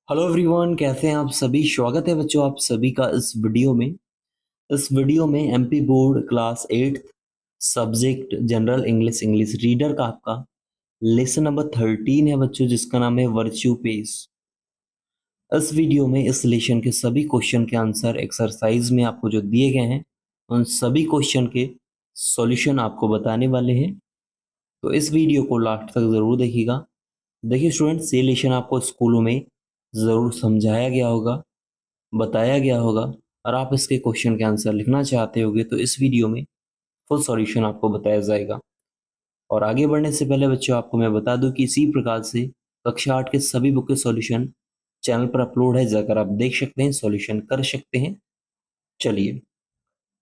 Hello everyone, कैसे हैं आप सभी। स्वागत है बच्चों आप सभी का इस वीडियो में MP board class 8 subject general English English reader का आपका लेसन नंबर 13 है बच्चों, जिसका नाम है वर्च्यू पेज। इस वीडियो में इस लेसन के सभी क्वेश्चन के आंसर एक्सरसाइज में आपको जो दिए गए हैं उन सभी क्वेश्चन के सॉल्यूशन आपको बताने वाले हैं। तो इस वीडियो को लास्ट तक जरूर देखिएगा। देखिए स्टूडेंट्स, ये लेसन आपको स्कूलों में ज़रूर समझाया गया होगा, बताया गया होगा, और आप इसके क्वेश्चन के आंसर लिखना चाहते होगे तो इस वीडियो में फुल सॉल्यूशन आपको बताया जाएगा। और आगे बढ़ने से पहले बच्चों आपको मैं बता दूं कि इसी प्रकार से कक्षा 8 के सभी बुक के सॉल्यूशन चैनल पर अपलोड है, जाकर आप देख सकते हैं, सॉल्यूशन कर सकते हैं। चलिए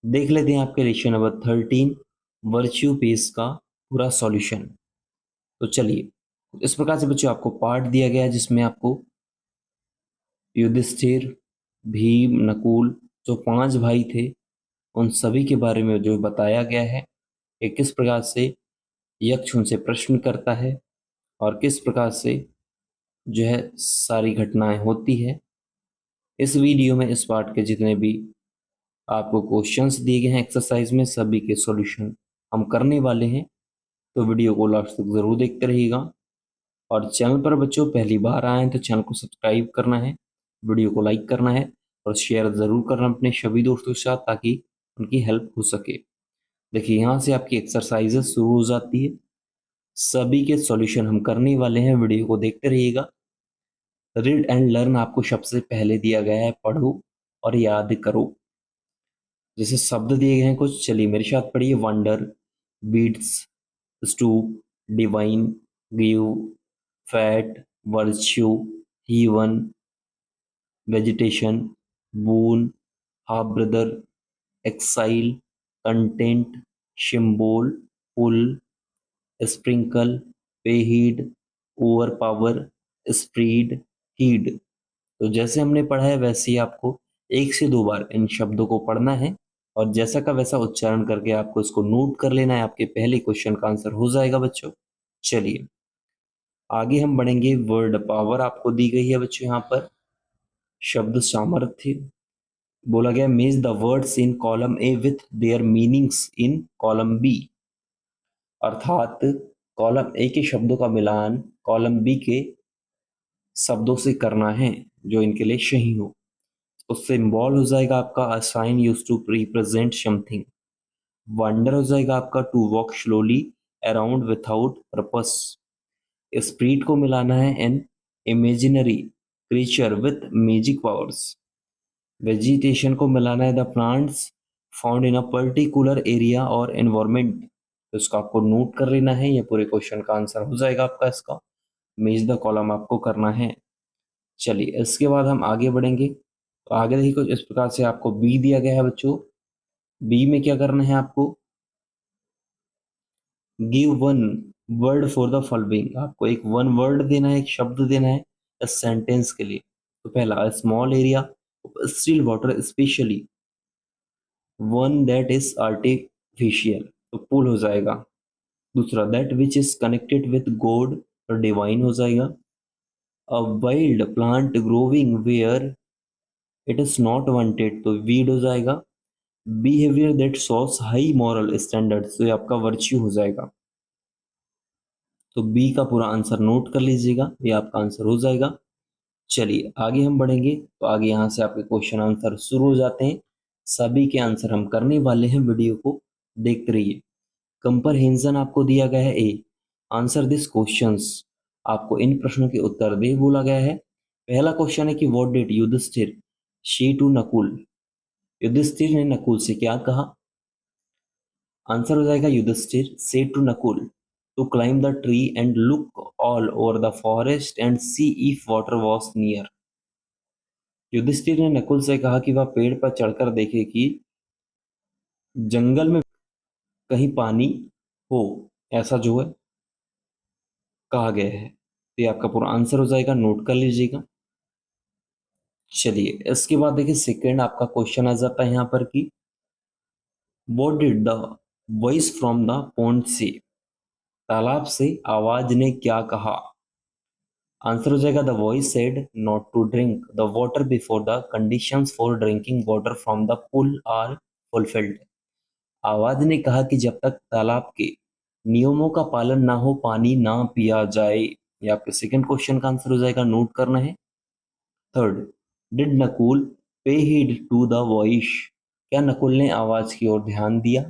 देख लेते हैं आपके लेक्चर नंबर 13 वर्च्यू पेज का पूरा सॉल्यूशन। तो चलिए, इस प्रकार से बच्चों आपको पार्ट दिया गया है जिसमें आपको युधिष्ठिर, भीम, नकुल जो 5 भाई थे उन सभी के बारे में जो बताया गया है कि किस प्रकार से यक्ष उनसे प्रश्न करता है और किस प्रकार से जो है सारी घटनाएं होती है। इस वीडियो में इस पार्ट के जितने भी आपको क्वेश्चंस दिए गए हैं एक्सरसाइज में, सभी के सॉल्यूशन हम करने वाले हैं। तो वीडियो को लास्ट तक ज़रूर देखते रहिएगा। और चैनल पर बच्चों पहली बार आए हैं तो चैनल को सब्सक्राइब करना है, वीडियो को लाइक करना है और शेयर ज़रूर करना अपने सभी दोस्तों के साथ, ताकि उनकी हेल्प हो सके। देखिए यहाँ से आपकी एक्सरसाइजेस शुरू हो जाती है, सभी के सॉल्यूशन हम करने वाले हैं, वीडियो को देखते रहिएगा। रीड एंड लर्न आपको सबसे पहले दिया गया है, पढ़ो और याद करो। जैसे शब्द दिए गए हैं कुछ, चलिए मेरे साथ पढ़िए। Wonder, beats, stoop, divine, give, fat, virtue, heaven, vegetation, boon, half brother, exile, content, symbol, pool, sprinkle, pay heed, overpower, spread, heed. तो जैसे हमने पढ़ा है वैसे ही आपको 1 से 2 बार इन शब्दों को पढ़ना है और जैसा का वैसा उच्चारण करके आपको इसको नोट कर लेना है। आपके पहले क्वेश्चन का आंसर हो जाएगा बच्चों। चलिए आगे हम बढ़ेंगे। वर्ड पावर आपको दी गई है बच्चों। यहाँ पर शब्द सामर्थ्य बोला गया, match the words in column A with their meanings in column B. अर्थात कॉलम ए के शब्दों का मिलान कॉलम बी के शब्दों से करना है जो इनके लिए सही हो। तो सिंबल हो जाएगा आपका a sign used to represent something. Wonder हो जाएगा आपका to walk slowly around without purpose. Spirit को मिलाना है an imaginary creature with magic powers. Vegetation को मिलाना है the plants found in a particular area और एनवायरमेंट। तो इसको आपको नोट कर लेना है, ये पूरे क्वेश्चन का आंसर हो जाएगा आपका इसका। मेज द कॉलम आपको करना है। चलिए इसके बाद हम आगे बढ़ेंगे। तो आगे देखिए कुछ इस प्रकार से आपको बी दिया गया है बच्चों। बी में क्या करना है आपको, give one word for the following. आपको एक वन वर्ड देना है, एक शब्द देना है इस सेंटेंस के लिए। तो पहला, small area still water especially one that is artificial, तो पुल हो जाएगा। दूसरा, that which is connected with God, तो डिवाइन हो जाएगा। A wild plant growing where it is not wanted, तो वीड हो जाएगा। Behaviour that shows high moral standards, तो ये आपका वर्च्यू हो जाएगा। तो बी का पूरा आंसर नोट कर लीजिएगा, ये आपका आंसर हो जाएगा। चलिए आगे हम बढ़ेंगे। तो आगे यहाँ से आपके क्वेश्चन आंसर शुरू हो जाते हैं, सभी के आंसर हम करने वाले हैं, वीडियो को देखते रहिए। कंपरहेंशन आपको दिया गया है ए, आंसर दिस क्वेश्चंस। आपको इन प्रश्नों के उत्तर दे बोला गया है। पहला क्वेश्चन है कि what did Yudhishthir say to Nakul. Yudhishthir ने नकुल से क्या कहा। आंसर हो जाएगा युधिष्ठिर से to Nakul to climb the tree and look all over the forest and see if water was near. Yudhishthir ने नकुल से कहा कि वह पेड़ पर चढ़कर देखे कि जंगल में कहीं पानी हो, ऐसा जो है कहा गया है। तो ये आपका पूरा आंसर हो जाएगा, नोट कर लीजिएगा। चलिए इसके बाद देखिए सेकंड आपका क्वेश्चन आ जाता है यहाँ पर कि what did the voice from the pond से, तालाब से आवाज ने क्या कहा। आंसर हो जाएगा the voice said not to drink the water before the conditions for drinking water from the pool are fulfilled. आवाज ने कहा कि जब तक तालाब के नियमों का पालन ना हो पानी ना पिया जाए। ये आपके सेकंड क्वेश्चन का आंसर हो जाएगा, नोट करना है। थर्ड, डिड नकुल पे हीड टू द वॉइस, क्या नकुल ने आवाज की ओर ध्यान दिया?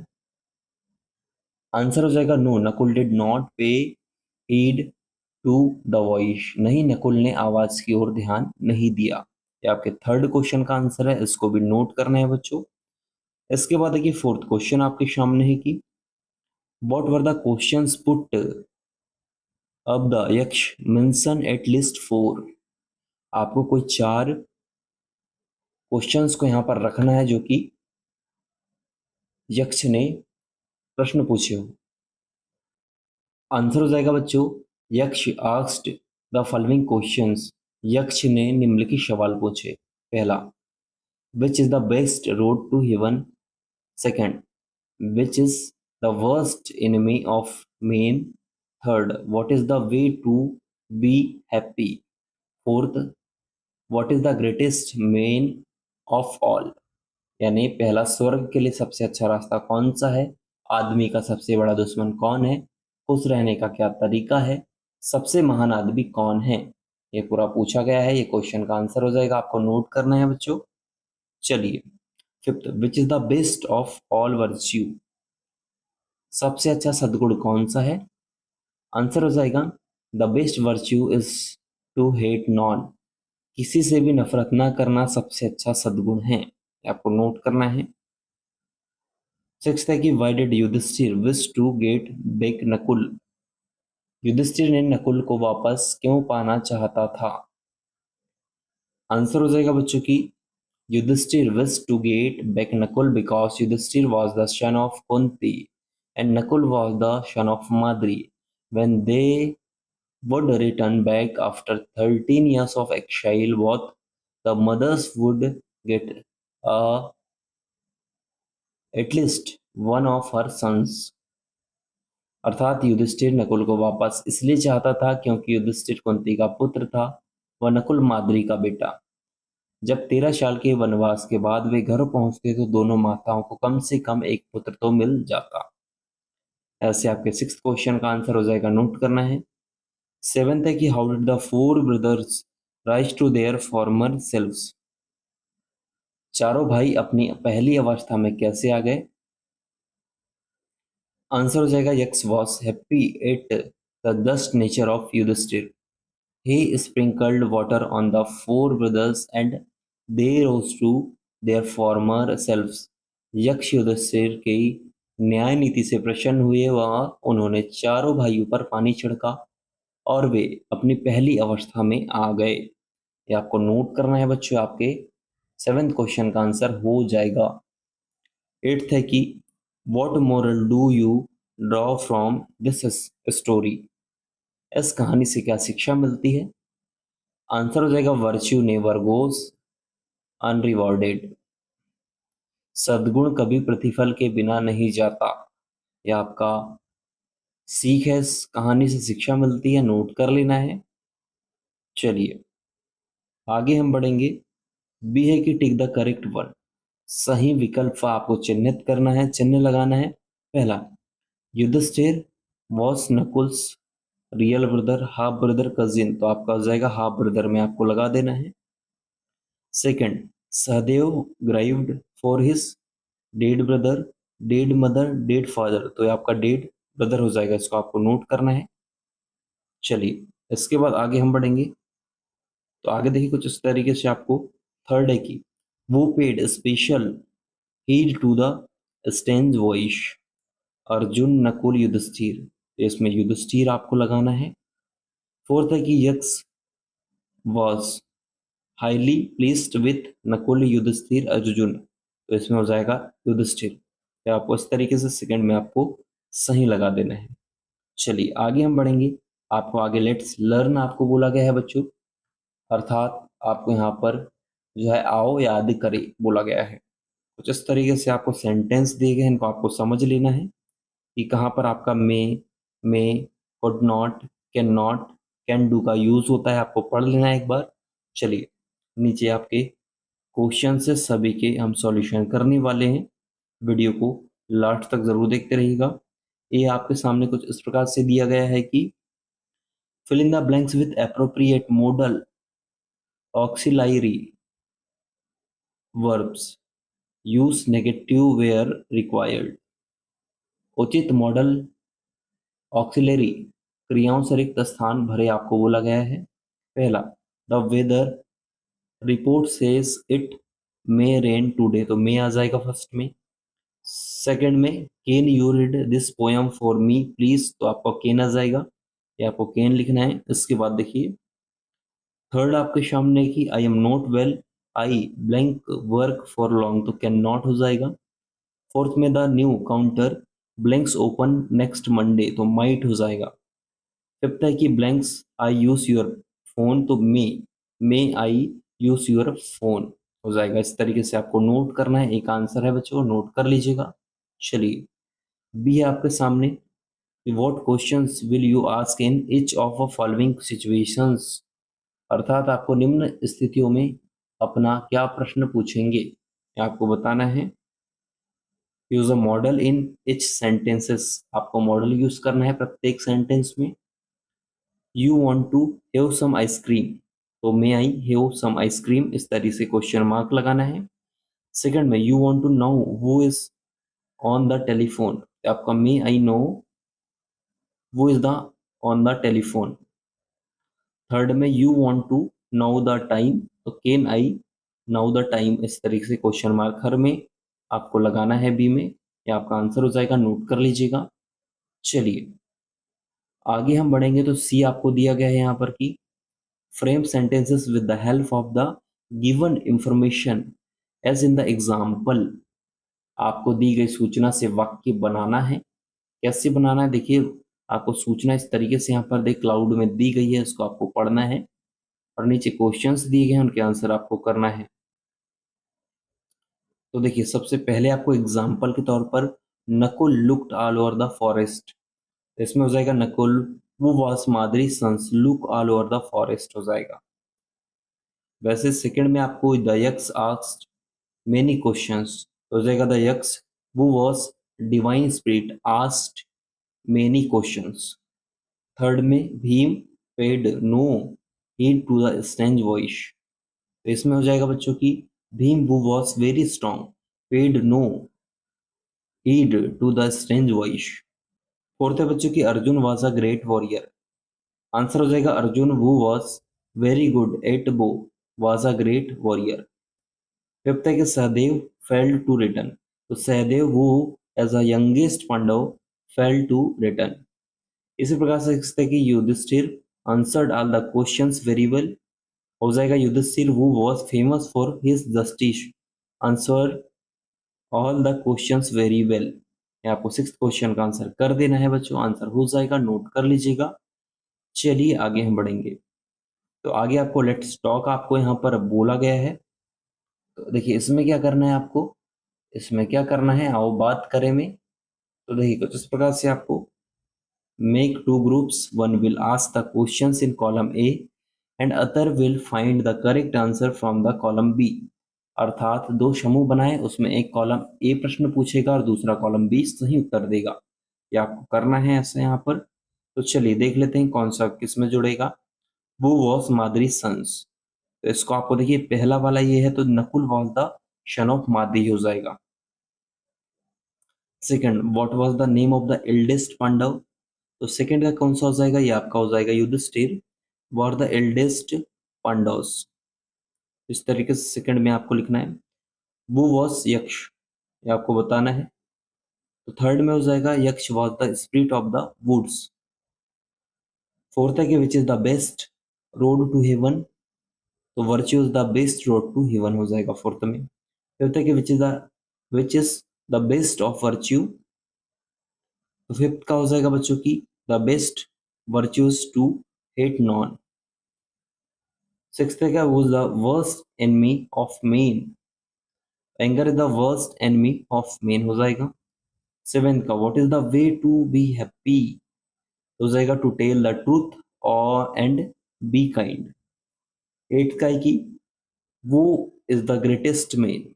आंसर हो जाएगा नो, नकुल डिड नॉट पे हीड टू द वॉइस, नहीं नकुल ने आवाज की ओर ध्यान नहीं दिया। ये आपके थर्ड क्वेश्चन का आंसर है, इसको भी नोट करना है बच्चों। इसके बाद देखिए फोर्थ क्वेश्चन आपके सामने है कि what were the questions put अब द यक्ष मेंशन एट लीस्ट फोर। आपको कोई चार क्वेश्चंस को यहाँ पर रखना है जो कि यक्ष ने प्रश्न पूछे हो। आंसर हो जाएगा बच्चों, यक्ष आस्क्ड द फॉलोइंग क्वेश्चंस, यक्ष ने निम्नलिखित सवाल पूछे। पहला, which is the best road to heaven. Second, which is the worst enemy of man. Third, what is the way to be happy. Fourth, what is the greatest man of all, यानी पहला, स्वर्ग के लिए सबसे अच्छा रास्ता कौन सा है, आदमी का सबसे बड़ा दुश्मन कौन है, खुश रहने का क्या तरीका है, सबसे महान आदमी कौन है। ये पूरा पूछा गया है, ये क्वेश्चन का आंसर हो जाएगा, आपको नोट करना है बच्चों। चलिए fifth, which is the best of all virtue, सबसे अच्छा सद्गुण कौन सा है। आंसर हो जाएगा the best virtue is to hate none, किसी से भी नफरत ना करना सबसे अच्छा सद्गुण है। ये आपको नोट करना है। सिक्स्थ है कि why did Yudhishthir wish to get back Nakul, Yudhishthir ने नकुल को वापस क्यों पाना चाहता था। आंसर हो जाएगा बच्चों की Yudhishthir wish to get back Nakul because Yudhishthir was the son of Kunti and Nakul was the son of Madri. When they would return back after 13 years of exile, both the mothers would get at least one of her sons। अर्थात युधिष्ठिर नकुल को वापस इसलिए चाहता था क्योंकि युधिष्ठिर कुंती का पुत्र था, वह नकुल माद्री का बेटा। जब 13 साल के वनवास के बाद वे घर पहुंचते तो दोनों माताओं को कम से कम एक पुत्र तो मिल जाता। ऐसे आपके सिक्स्थ क्वेश्चन का आंसर हो जाएगा, नोट करना है। सेवेंथ है कि how did the four brothers rise to their former selves, चारों भाई अपनी पहली अवस्था में कैसे आ गए। आंसर हो जाएगा Yaksha was happy at the just nature of Yudhishthir, he sprinkled water on the four brothers and they rose to their former selves। यक्ष युधिष्ठिर की न्याय नीति से प्रसन्न हुए, वह उन्होंने चारों भाइयों पर पानी छिड़का और वे अपनी पहली अवस्था में आ गए। ये आपको नोट करना है बच्चों, आपके सेवेंथ क्वेश्चन का आंसर हो जाएगा। एट्थ है कि what moral do you draw from this story, इस कहानी से क्या शिक्षा मिलती है। आंसर हो जाएगा वर्च्यू नेवर गोस अनरिवॉर्डेड, सद्गुण कभी प्रतिफल के बिना नहीं जाता। यह आपका सीख है, इस कहानी से शिक्षा मिलती है, नोट कर लेना है। चलिए आगे हम बढ़ेंगे। बी है कि टिक द करेक्ट वन, सही विकल्प आपको चिन्हित करना है, चिन्ह लगाना है। पहला, Yudhishthir was Nakul's real brother, half brother, cousin, तो आपका हो जाएगा हाफ ब्रदर में आपको लगा देना है। Second, Sahadev grieved for his dead brother, dead mother, dead father, तो ये आपका डेड ब्रदर हो जाएगा, इसको आपको नोट करना है। चलिए इसके बाद आगे हम बढ़ेंगे। तो आगे देखिए कुछ इस तरीके से आपको थर्ड है कि वो paid special heed to the strange voice, Arjun Nakul Yudhishthir, तो इसमें युधिष्ठिर आपको लगाना है। फोर्थ है कि Yaksha was highly pleased with Nakul Yudhishthir Arjun, तो इसमें हो जाएगा युधिष्ठिर, तो आपको इस तरीके से सेकंड में आपको सही लगा देना है। चलिए आगे हम बढ़ेंगे। आपको आगे लेट्स लर्न आपको बोला गया है बच्चों, अर्थात आपको यहाँ पर जो है आओ याद करें बोला गया है। कुछ इस तरीके से आपको सेंटेंस दिए गए हैं, इनको आपको समझ लेना है कि कहाँ पर आपका may, could not, can not, can do का यूज होता है, आपको पढ़ लेना है एक बार। चलिए, नीचे आपके क्वेश्चन से सभी के हम सॉल्यूशन करने वाले हैं, वीडियो को लास्ट तक जरूर देखते रहिएगा। ये आपके सामने कुछ इस प्रकार से दिया गया है कि fill in the blanks with appropriate modal auxiliary verbs, use negative where required। उचित मॉडल ऑक्सिलरी क्रियाओं से रिक्त स्थान भरे आपको बोला गया है। पहला, the weather report says it may rain today, तो मे आ जाएगा फर्स्ट में। सेकंड में, can you read this poem for me please, तो आपको कैन आ जाएगा, ये आपको कैन लिखना है। इसके बाद देखिए, थर्ड आपके सामने कि I am not well, I blank work for long, तो कैन नॉट हो जाएगा। फोर्थ में, the new counter blanks open next Monday, तो माइट हो जाएगा। फिफ्थ है कि blanks I use your phone, तो may I use your phone हो जाएगा। इस तरीके से आपको नोट करना है, एक आंसर है बच्चों, नोट कर लीजिएगा। चलिए, बी है आपके सामने, what questions will you ask in each of a following situations, अर्थात आपको निम्न स्थितियों में अपना क्या प्रश्न पूछेंगे, ये आपको बताना है। Use a model in each sentences, आपको मॉडल यूज करना है प्रत्येक सेंटेंस में। You want to have some ice cream, तो may I have some ice cream, इस तरीके से क्वेश्चन मार्क लगाना है। सेकंड में, you want to know who is on the telephone, आपका may I know who is the on the telephone. Third में, you want to know the time, तो can I know the time, इस तरीके से question mark हर में आपको लगाना है बी में, ये आपका आंसर हो जाएगा, नोट कर लीजिएगा। चलिए, आगे हम बढ़ेंगे तो सी आपको दिया गया है यहाँ पर कि frame sentences with the help of the given information as in the example, आपको दी गई सूचना से वाक्य बनाना है। कैसे बनाना है, देखिए, आपको सूचना इस तरीके से यहाँ पर देख क्लाउड में दी गई है, इसको आपको पढ़ना है और नीचे क्वेश्चंस दिए गए हैं, उनके आंसर आपको करना है। तो देखिए, सबसे पहले आपको एग्जाम्पल के तौर पर Nakul looked all over the forest, इसमें हो जाएगा Nakul who was Madri sons look all over the forest हो जाएगा। वैसे सेकंड में आपको the Yaksha asked many questions, तो हो जाएगा the Yaksha who was divine spirit asked many questions. Third में, Bhim paid no heed to the strange voice, तो इसमें हो जाएगा बच्चों की Bhim who was very strong paid no heed to the strange voice। Fourth है बच्चों की Arjun was a great warrior, answer हो जाएगा Arjun who was very good at bow was a great warrior। Fifth है कि सहदेव fell to return, तो Sahdev who as a youngest Pandav fell to return। इसी प्रकार से सिक्स्थ है कि Yudhishthir answered all the questions very well, हो जाएगा Yudhishthir who was famous for his justice answered all the questions very well, ये आपको सिक्स क्वेश्चन का आंसर कर देना है बच्चों, आंसर हो जाएगा, नोट कर लीजिएगा। चलिए, आगे हम बढ़ेंगे तो आगे आपको लेट्स टॉक आपको यहाँ पर बोला गया है। तो देखिए, इसमें क्या करना है आपको, इसमें क्या करना है, आओ बात करें में। तो देखिए, कुछ इस प्रकार से आपको make two groups, one will ask the questions in column A and other will find the correct answer from the column B, अर्थात दो समूह बनाए, उसमें एक कॉलम ए प्रश्न पूछेगा और दूसरा कॉलम बी सही उत्तर देगा, ये आपको करना है ऐसे यहाँ पर। तो चलिए देख लेते हैं कौन सा किस में जुड़ेगा। वो वॉज मादरी सन्स, तो इसको आपको देखिए पहला वाला ये है, तो Nakul was the son of Madri हो जाएगा। Second, what was the name of the eldest Pandava, तो सेकंड का कौन सा हो जाएगा, ये आपका हो जाएगा Yudhishthir were the eldest Pandavs, इस तरीके से सेकंड में आपको लिखना है। वो वॉज यक्ष, ये आपको बताना है। तो थर्ड में हो जाएगा Yaksha was the spirit of the woods. Fourth है कि which is the best road to heaven, तो virtue is the best road to heaven हो जाएगा फोर्थ में। फिफ्थ है कि which is the best of virtue, तो फिफ्थ का हो जाएगा बच्चों की the best virtues to hate none. Sixth है क्या, वो the worst enemy of men, anger is the worst enemy of main हो जाएगा। सेवेंथ का what is the way to be happy, हो जाएगा टू टेल द ट्रूथ और and be kind. 8 का है कि वो इज द ग्रेटेस्ट मैन।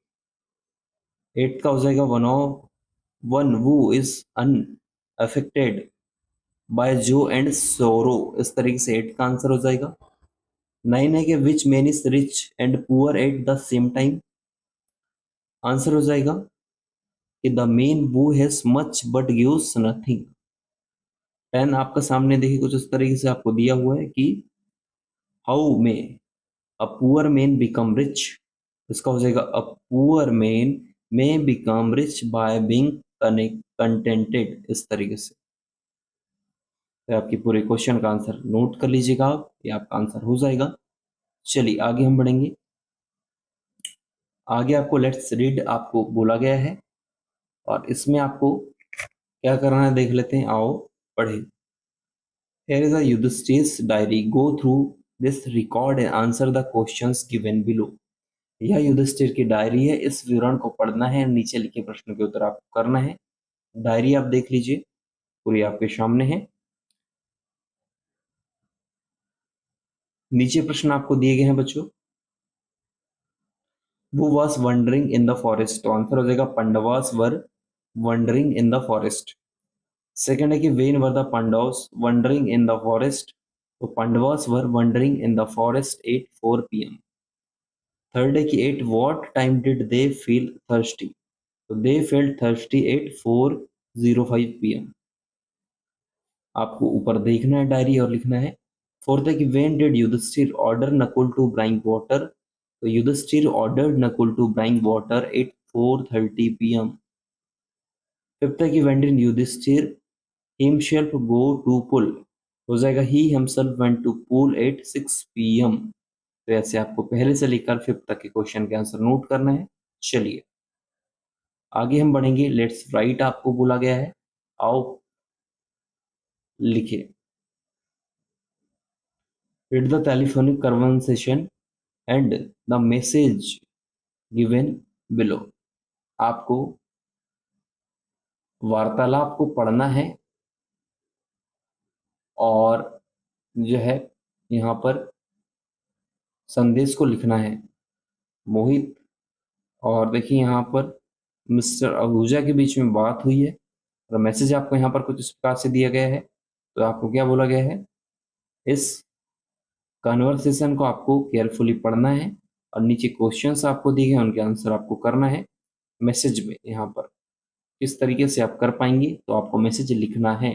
8 का हो जाएगा वन वो इज अनअफेक्टेड बाय जो एंड सोरो। इस तरीके से 8 का आंसर हो जाएगा। 9 है कि which man is rich and poor at the same time. Answer हो जाएगा कि the man who has much but gives nothing. 10 आपका सामने देखिए कुछ इस तरीके से आपको दिया हुआ है कि how may a poor man become rich. इसका हो जाएगा a poor man may become rich by being contented. इस तरीके से तो आपकी पूरे क्वेश्चन का आंसर नोट कर लीजिएगा आप, ये आपका आंसर हो जाएगा। चलिए आगे हम बढ़ेंगे। आगे आपको लेट्स रीड आपको बोला गया है और इसमें आपको क्या करना है देख लेते हैं, आओ पढ़े। Here is a Yudhishthir's diary. Go through this record and answer the questions given below. यह युधिष्ठिर की डायरी है, इस विवरण को पढ़ना है, नीचे लिखे प्रश्नों के उत्तर आपको करना है। डायरी आप देख लीजिए, पूरी आपके सामने है। नीचे प्रश्न आपको दिए गए हैं बच्चों। Who was wandering in the forest? तो आंसर हो जाएगा Pandavas were wandering in the forest. Second है कि when were the Pandavas wandering in the forest. तो Pandavas were wandering in the forest at 4 PM। Third है कि at what time did they feel thirsty. तो they felt thirsty at 4:05 PM। आपको ऊपर देखना है डायरी और लिखना है। फोर्थ है कि when did Yudhishthir order Nakul to bring water. तो Yudhishthir ordered Nakul to bring water at 4:30 PM। Fifth है कि when did Yudhishthir himself go to pull। हो जाएगा he himself went to pool at 6 PM। तो ऐसे आपको पहले से लेकर फिफ्थ तक के क्वेश्चन के आंसर नोट करना है। चलिए आगे हम बढ़ेंगे। लेट्स राइट आपको बोला गया है, आओ लिखिए। Read the telephonic conversation and the message given below. आपको वार्तालाप को पढ़ना है और जो है यहाँ पर संदेश को लिखना है। मोहित और देखिए यहाँ पर मिस्टर आहूजा के बीच में बात हुई है और मैसेज आपको यहाँ पर कुछ इस प्रकार से दिया गया है। तो आपको क्या बोला गया है, इस कन्वर्सेशन को आपको केयरफुली पढ़ना है और नीचे क्वेश्चंस आपको दिए हैं, उनके आंसर आपको करना है मैसेज में। यहाँ पर किस तरीके से आप कर पाएंगे, तो आपको मैसेज लिखना है।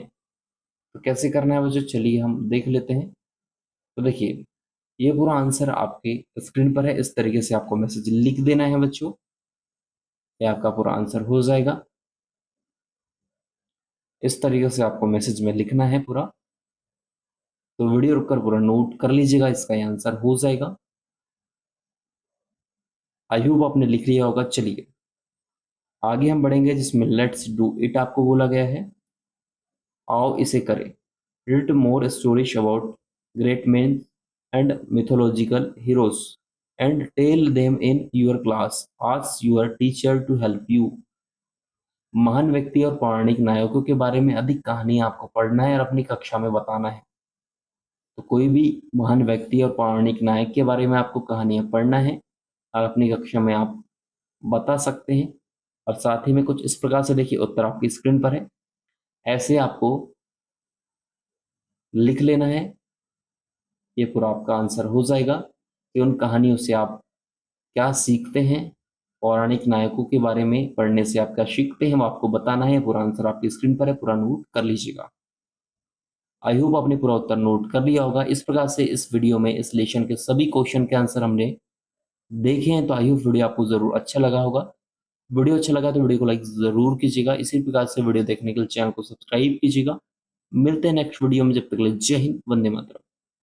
तो कैसे करना है बच्चों, चलिए हम देख लेते हैं। तो देखिए ये पूरा आंसर आपके स्क्रीन पर है, इस तरीके से आपको मैसेज लिख देना है बच्चों, ये आपका पूरा आंसर हो जाएगा। इस तरीके से आपको मैसेज में लिखना है पूरा। तो वीडियो रुककर पूरा नोट कर लीजिएगा, इसका ये आंसर हो जाएगा। आई होप आपने लिख लिया होगा। चलिए आगे हम बढ़ेंगे जिसमें लेट्स डू इट आपको बोला गया है, आओ इसे करें। Read more stories about great man and mythological heroes and tell them in your class, ask your teacher to help you. महान व्यक्ति और पौराणिक नायकों के बारे में अधिक कहानी आपको पढ़ना है और अपनी कक्षा में बताना है। तो कोई भी महान व्यक्ति और पौराणिक नायक के बारे में आपको कहानियां पढ़ना है और अपनी कक्षा में आप बता सकते हैं। और साथ ही में कुछ इस प्रकार से देखिए उत्तर आपकी स्क्रीन पर है, ऐसे आपको लिख लेना है। ये पूरा आपका आंसर हो जाएगा कि उन कहानियों से आप क्या सीखते हैं, पौराणिक नायकों के बारे में पढ़ने से आप क्या सीखते हैं, वो आपको बताना है। पूरा आंसर आपकी स्क्रीन पर है, पूरा नोट कर लीजिएगा। आई होप आपने पूरा उत्तर नोट कर लिया होगा। इस प्रकार से इस वीडियो में इस लेशन के सभी क्वेश्चन के आंसर हमने देखे हैं। तो आई होप वीडियो आपको जरूर अच्छा लगा होगा। वीडियो अच्छा लगा तो वीडियो को लाइक जरूर कीजिएगा। इसी प्रकार से वीडियो देखने के लिए चैनल को सब्सक्राइब कीजिएगा। मिलते हैं नेक्स्ट वीडियो में, जब तक के लिए जय हिंद, वंदे मातरम।